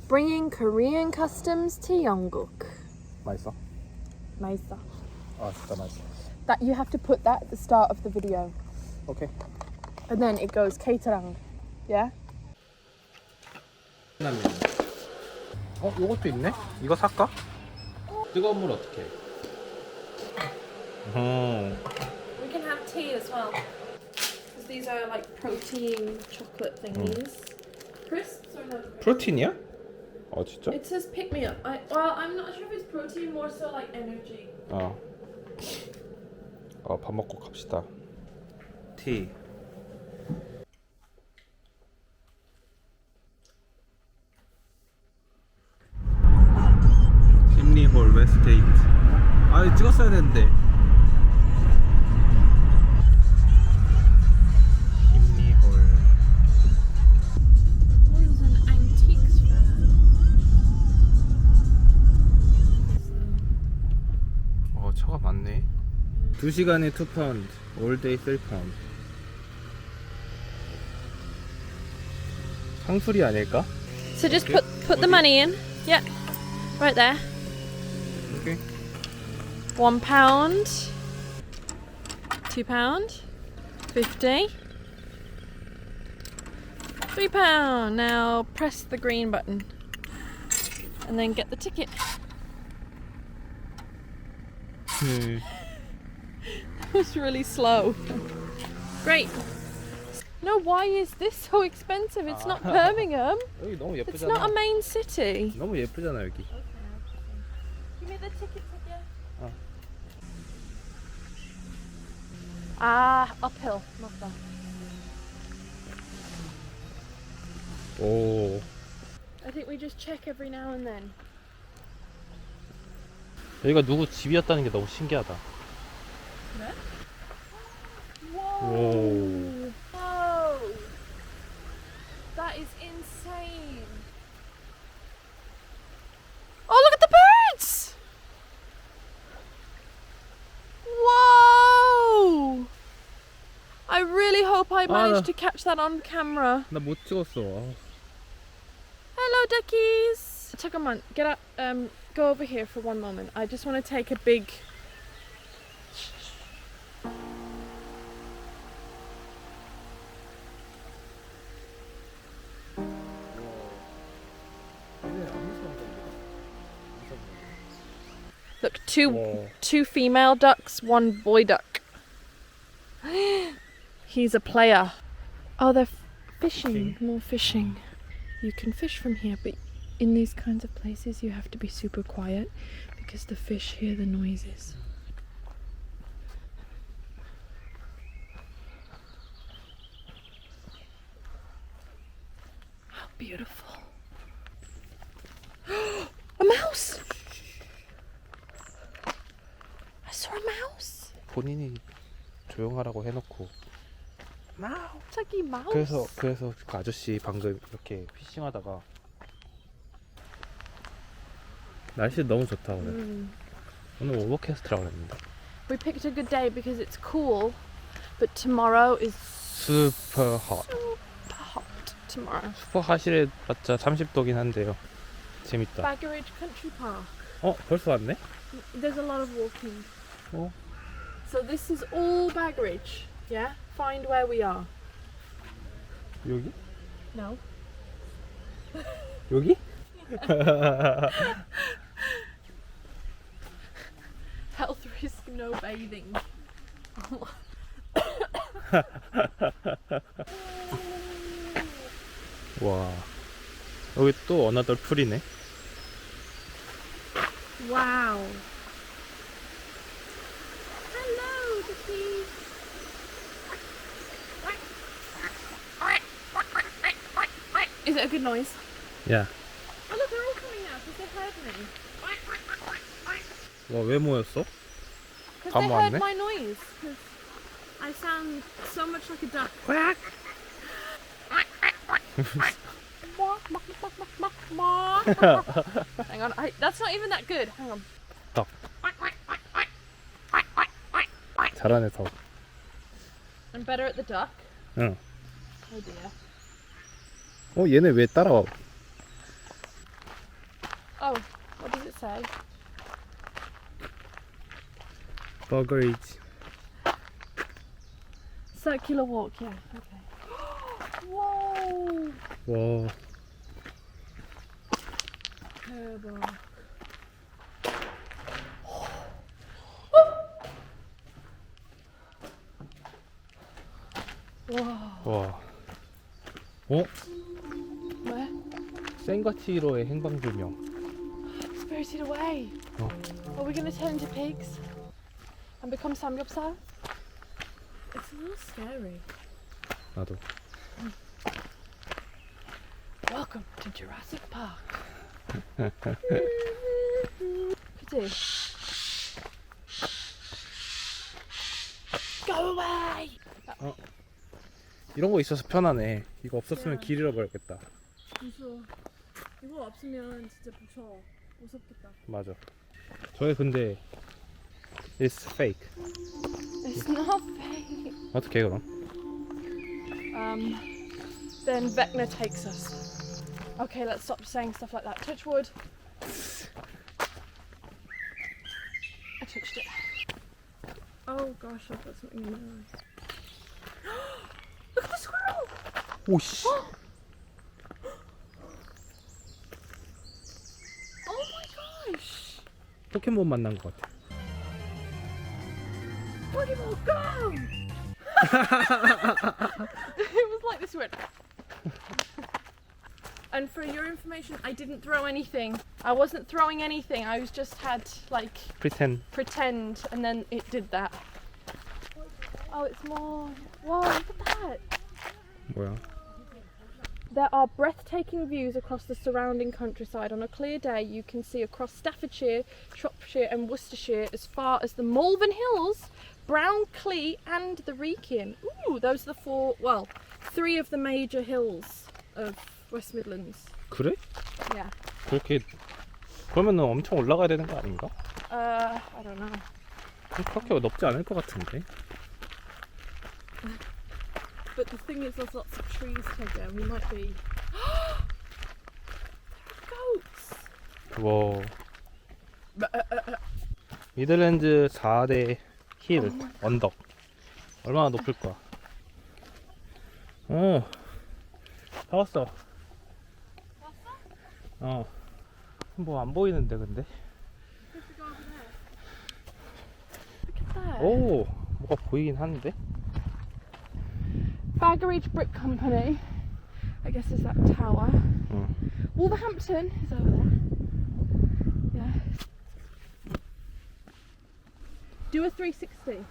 Bringing Korean customs to 영국. 맛있어? 맛있어. 아 진짜 맛있어. That you have to put that at the start of the video. 오케이. And then it goes 케이터랑. Yeah? 라면. 요것도 있네? 이거 살까? 뜨거운 물 어떻게 해? We can have tea as well. Because these are like protein chocolate thingies. Crisps or no? 프로틴이야? 진짜? It says pick me up. Well, I'm not sure if it's protein, more so like energy. 밥 먹고 갑시다. 티. 힘리 홀 웨스테이트. 이거 찍었어야 되는데. 힘리 홀. What is an antiques fair? 차가 많네. 2시간에 2파운드, all day 3파운드. 상술이 아닐까? So just put the money in. Yeah, right there. 오케이. £1, £2, 50, £3. Now press the green button and then get the ticket. That was really slow. Great. No, why is this so expensive? It's not Birmingham. 여기 너무 It's 예쁘잖아. not a main city. 너무 예쁘잖아 여기. Give me the ticket again. Uphill. Not that. 오. I think we just check every now and then. 여기가 누구 집이었다는 게 너무 신기하다. 네? 오. Whoa! That is insane. Oh, look at the birds! Whoa! I really hope I managed to catch that on camera. 나 못 찍었어. Hello, duckies. 잠깐만, get up. Go over here for one moment. I just want to take a big. Look, two female ducks, one boy duck. He's a player. Oh, they're fishing. More fishing. You can fish from here, but in these kinds of places you have to be super quiet because the fish hear the noises. How beautiful. A mouse! I saw a mouse. 본인이 조용하라고 해놓고. 저기 mouse. 그래서 그 아저씨 방금 이렇게 피싱하다가 날씨 너무 좋다 오늘. 오늘 오버캐스트라고 그랬는데. We picked a good day because it's cool, but tomorrow is super hot. super hot tomorrow. 슈퍼 핫이래 봤자 30도긴 한데요. 재밌다. Baggeridge Country Park. 벌써 왔네? There's a lot of walking. 어? So this is all Baggeridge. Yeah? Find where we are. 여기? No. 여기? Health risk, no bathing. 와. 여기 또 어나더 풀이네. Wow. Hello, Dickie. Is it a good noise? 야. Oh look, they're all coming now because they heard me. 와, 왜 모였어? Because 다 they heard 모았네? my noise. Because I sound so much like a duck. Hang on, that's not even that good. Hang on. 덕. 잘하네, 덕. I'm better at the duck. 응. Oh dear. 얘네 왜 따라와? Oh, what does it say? Baggeridge. Circular walk, yeah. Okay. Whoa! 와. 대박. 와. 와. 어? 왜? 센과치로의 행방불명. Spirited away. 어. Are we going to turn into pigs and become samgyeopsal? It's a little scary. 나도. Welcome to Jurassic Park. 그치? Go away! 이런 거 있어서 편하네. 이거 없었으면 야. 길 잃어버렸겠다. 무서워. 이거 없으면 진짜 무서워. 무섭겠다. 맞아. 저게 근데 it's fake. It's not fake. 어떻게 그럼? Then Vecna takes us. Okay, let's stop saying stuff like that. Touch wood. I touched it. Oh gosh, I've got something in my eye. Look at the squirrel! 오씨. Oh my gosh! 포켓몬 만난 것 같아. Look at it go! It was like this went. And for your information, I didn't throw anything. I wasn't throwing anything. I was just had like pretend, and then it did that. Oh, it's more. Whoa, look at that! 뭐야? There are breathtaking views across the surrounding countryside. On a clear day, you can see across Staffordshire, Shropshire, and Worcestershire as far as the Malvern Hills, Brownclea, and the Wrekin. Ooh, those are the four. Well, three of the major hills of West Midlands. 그래? Yeah. 그렇게 그러면은 엄청 올라가야 되는 거 아닌가? I don't know. 그렇게 높지 않을 것 같은데. But the thing is, there's lots of trees here, and we might be. There are goats. 와. 미들랜드 4대 힐 언덕. 얼마나 높을까? 다 왔어. 뭐 안 보이는데 근데. Look at that. 오, 뭐가 보이긴 하는데. Baggeridge Brick Company, I guess is that tower. Wolverhampton is over there. Yeah. Do a 360.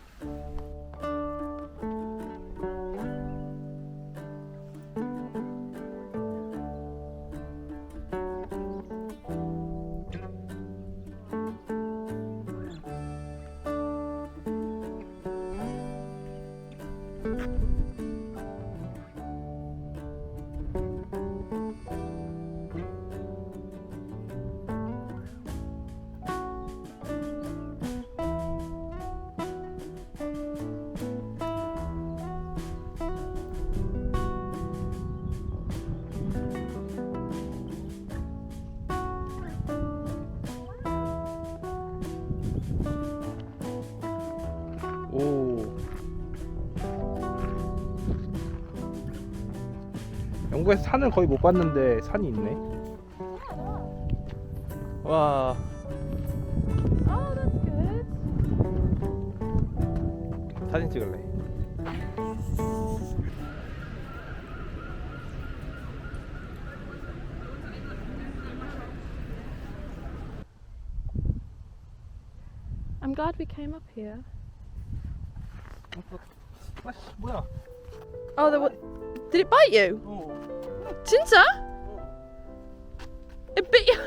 오. 영국에서 산을 거의 못 봤는데 산이 있네. 와. Oh, that's good. 사진 찍을래. I'm glad we came up here. 뭐야? Oh, did it bite you? 진짜? It bit you.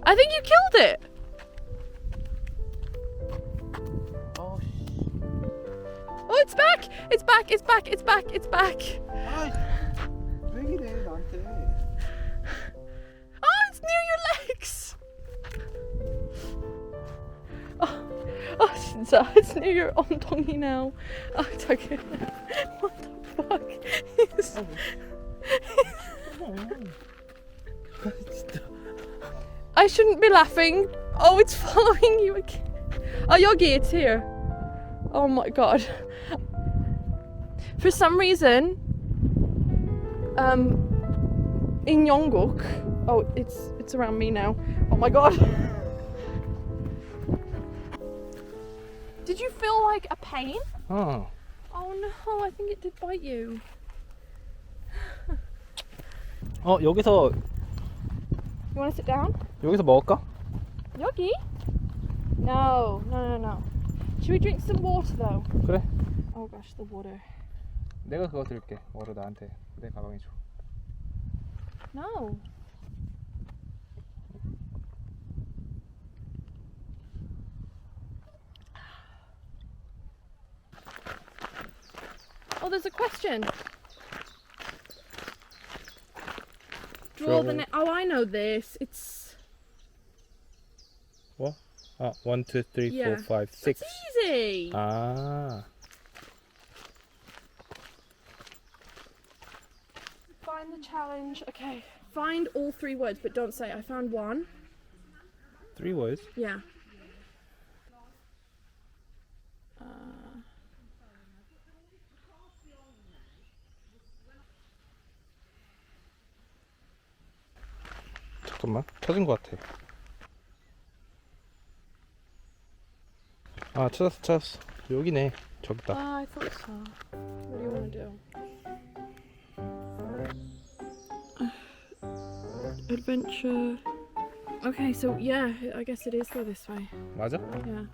I think you killed it. Oh, it's back! It's back! It's back! It's back! It's back! 왜 이래 나한테? Oh, it's near your legs! Oh, 진짜, it's near your 엉덩이 now. Oh, 저기. What the fuck? I shouldn't be laughing. Oh, it's following you again. Oh, Yogi, it's here. Oh my god. For some reason, in Yongguk, oh, it's around me now. Oh my god. Did you feel like a pain? 어. Oh no, I think it did bite you. 여기서 You want to sit down? 여기서 먹을까? Yogi? No. Should we drink some water though? 그래. Oh gosh, the water. 내가 그거 들게. 워러 나한테 내 가방에 줘. No. Oh, there's a question. Draw the Oh, I know this. It's 뭐? 1, 2, 3, Yeah. 4, 5, 6. It's easy. 아. Find the challenge. Okay. Find all 3 words, but don't say I found 1. 3 words. Yeah. 잠깐만. 찾은 것 같아. 찾았어. 여기네. 저기다. I thought so. What do you want to do? Adventure. Okay, so yeah, I guess it is go this way. 맞아? Yeah.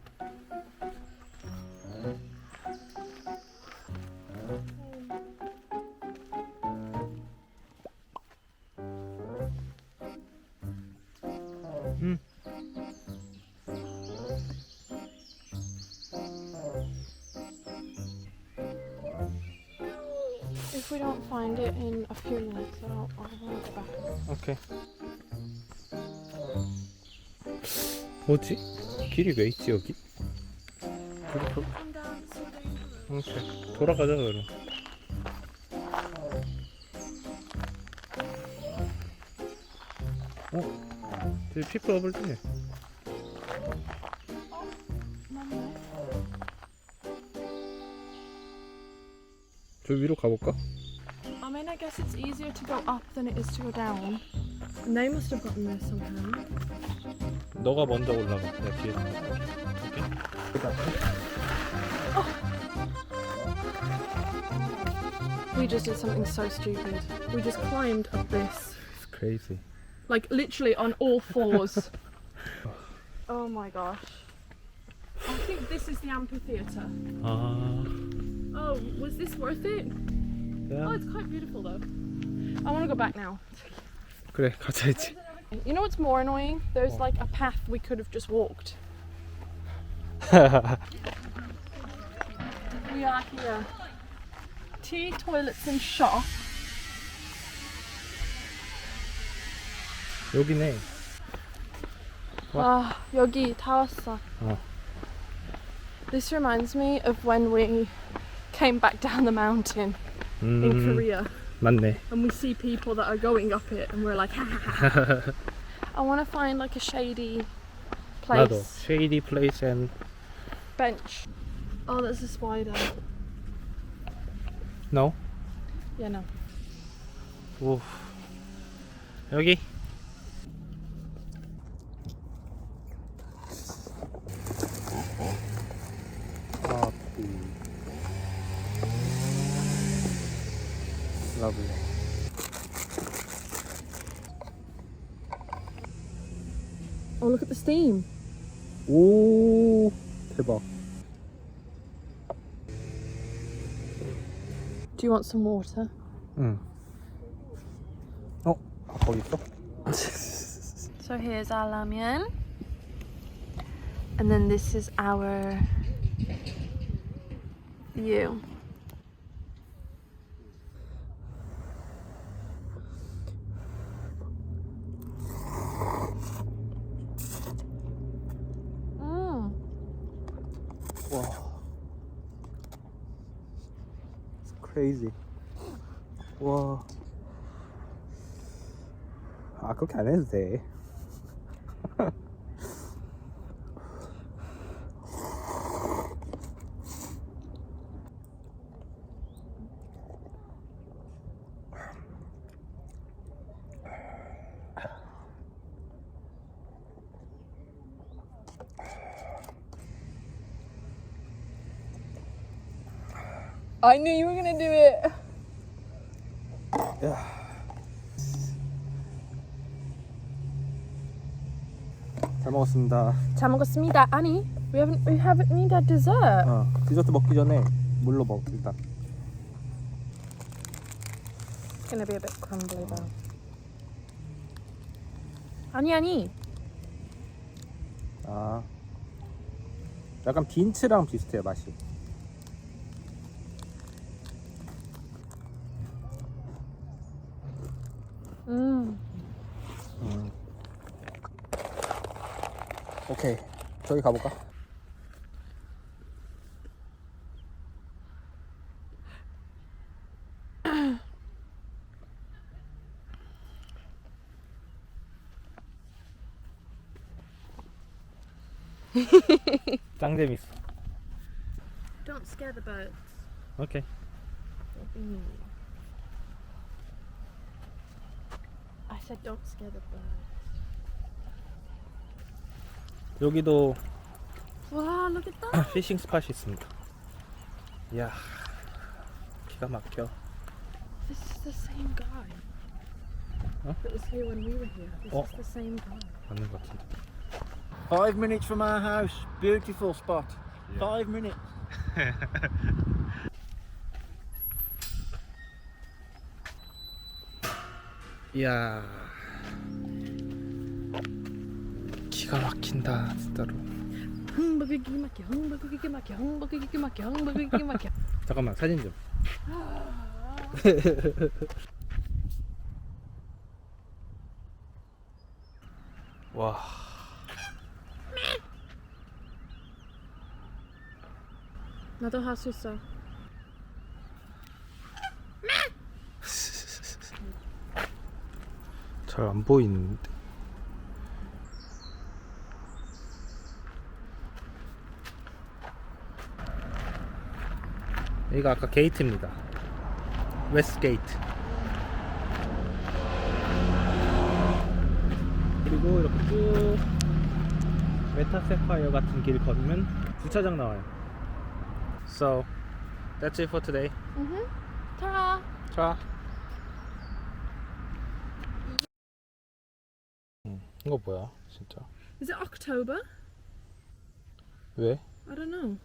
If we don't find it in a few minutes, I'll go back. 오케이. 뭐지? 길이 왜 있지 여기? Come down, it's so dangerous. 오케이. 돌아가자 그럼. 저기 people over there. 저 위로 가볼까? I mean, I guess it's easier to go up than it is to go down. And they must have gotten there somehow. 너가 먼저 올라가. 내가 뒤에 올게. We just did something so stupid. We just climbed up this. It's crazy. Like literally on all 4s. Oh my gosh. I think this is the amphitheatre. Oh, was this worth it? Oh, it's quite beautiful though. I want to go back now. 그래, 가자 이제. You know what's more annoying? There's like a path we could have just walked. We are here. Tea, toilets and shop. 여기네. 아, 여기 다 왔어. This reminds me of when we came back down the mountain in Korea. 맞네. And we see people that are going up it and we're like, ha ha ha. I want to find like a shady place. 나도. Shady place and Bench. Oh, there's a spider. no. Yeah, no. 오. 여기. Lovely. Oh, look at the steam. 오, 대박. Do you want some water? 응. 거기 있어? So here's our ramen. And then this is our view. 와. It's crazy. 와. 그렇게 안 해도 돼. I knew you were gonna do it. 잘 먹었습니다. 잘 먹었습니다. 아니, we haven't need a dessert. 디저트 먹기 전에 물로 먹 일단. It's gonna be a bit crumbly though. 아니. 아, 약간 빈츠랑 비슷해요 맛이. 오케이, 저기 가볼까? 짱 재밌어. Don't scare the birds. 오케이. Don't be mean. I said don't scare the birds. 여기도 Wow, look at that. 피싱 스팟이 있습니다. 이야, 기가 막혀. This is the same guy. That was here when we were here. This is the same guy. 맞는 것 같은데. 5 minutes from our house. Beautiful spot. 5 minutes. 이야, 기가 막힌다 진짜로. 흥버기기막혀. 잠깐만, 사진 좀. 와, 나도 할 수 있어. 잘 안 보이는데. 여기가 아까 게이트입니다. 웨스트 게이트. 그리고 이렇게 쭉 메타세파이어 같은 길 걸으면 주차장 나와요. So that's it for today. Ta-ra. 자, 이거 뭐야 진짜? Is it October? 왜? I don't know.